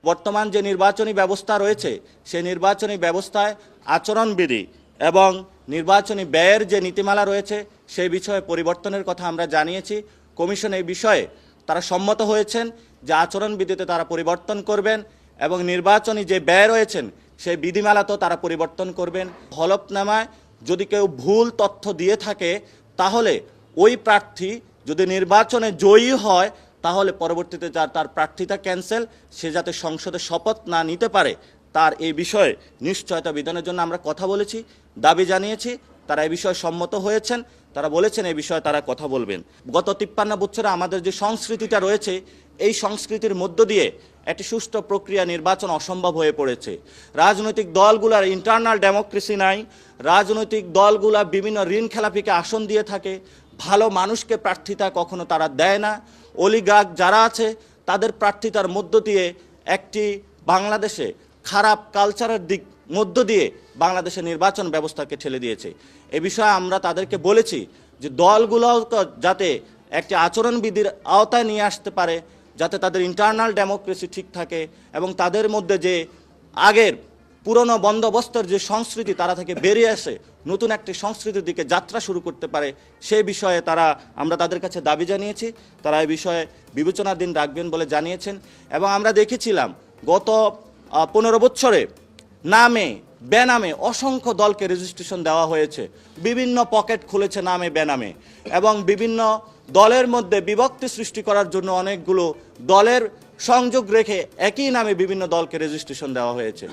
বর্তমান যে নির্বাচনী ব্যবস্থা রয়েছে সেই নির্বাচনী ব্যবস্থায় আচরণবিধি এবং নির্বাচনী ব্যয়ের যে নীতিমালা রয়েছে সেই বিষয়ে পরিবর্তনের কথা আমরা জানিয়েছি। কমিশন এই বিষয়ে তারা সম্মত হয়েছেন যে আচরণবিধিতে তারা পরিবর্তন করবেন এবং নির্বাচনী যে ব্যয় রয়েছেন সেই বিধিমালাতেও তারা পরিবর্তন করবেন। হলফনামায় যদি কেউ ভুল তথ্য দিয়ে থাকে তাহলে ওই প্রার্থী যদি নির্বাচনে জয়ী হয় তাহলে পরবর্তীতে তার প্রার্থিতা ক্যান্সেল, সে যাতে সংসদে শপথ না নিতে পারে তার এই বিষয়ে নিশ্চয়তা বিধানের জন্য আমরা কথা বলেছি, দাবি জানিয়েছি। তারা এই বিষয়ে সম্মত হয়েছেন, তারা বলেছেন এই বিষয়ে তারা কথা বলবেন। গত 53 বছরে আমাদের যে সংস্কৃতিটা রয়েছে এই সংস্কৃতির মধ্য দিয়ে একটি সুষ্ঠু প্রক্রিয়া নির্বাচন অসম্ভব হয়ে পড়েছে। রাজনৈতিক দলগুলোর ইন্টারনাল ডেমোক্রেসি নাই, রাজনৈতিক দলগুলা বিভিন্ন ঋণ খেলাপিকে আসন দিয়ে থাকে, ভালো মানুষকে প্রার্থিতা কখনো তারা দেয় না। অলিগার্ক যারা আছে তাদের প্রার্থিতার মধ্য দিয়ে একটি বাংলাদেশে খারাপ কালচারের দিক মধ্য দিয়ে বাংলাদেশের নির্বাচন ব্যবস্থাকে ঠেলে দিয়েছে। এ বিষয়ে আমরা তাদেরকে বলেছি যে দলগুলো যাতে একটি আচরণবিধির আওতায় নিয়ে আসতে পারে, যাতে তাদের ইন্টারনাল ডেমোক্রেসি ঠিক থাকে এবং তাদের মধ্যে যে আগের পুরনো বন্দোবস্তের যে সংস্কৃতি তারা থেকে বেরিয়ে আসে নতুন একটি সংস্কৃতির দিকে যাত্রা শুরু করতে পারে, সেই বিষয়ে আমরা তাদের কাছে দাবি জানিয়েছি। তারা এই বিষয়ে বিবেচনাধীন রাখবেন বলে জানিয়েছেন। এবং আমরা দেখেছিলাম গত 15 বছরে নামে বেনামে অসংখ্য দলকে রেজিস্ট্রেশন দেওয়া হয়েছে, বিভিন্ন পকেট খুলেছে নামে বেনামে এবং বিভিন্ন দলের মধ্যে বিভক্তি সৃষ্টি করার জন্য অনেকগুলো দলের সংযোগ রেখে একই নামে বিভিন্ন দলকে রেজিস্ট্রেশন দেওয়া হয়েছে।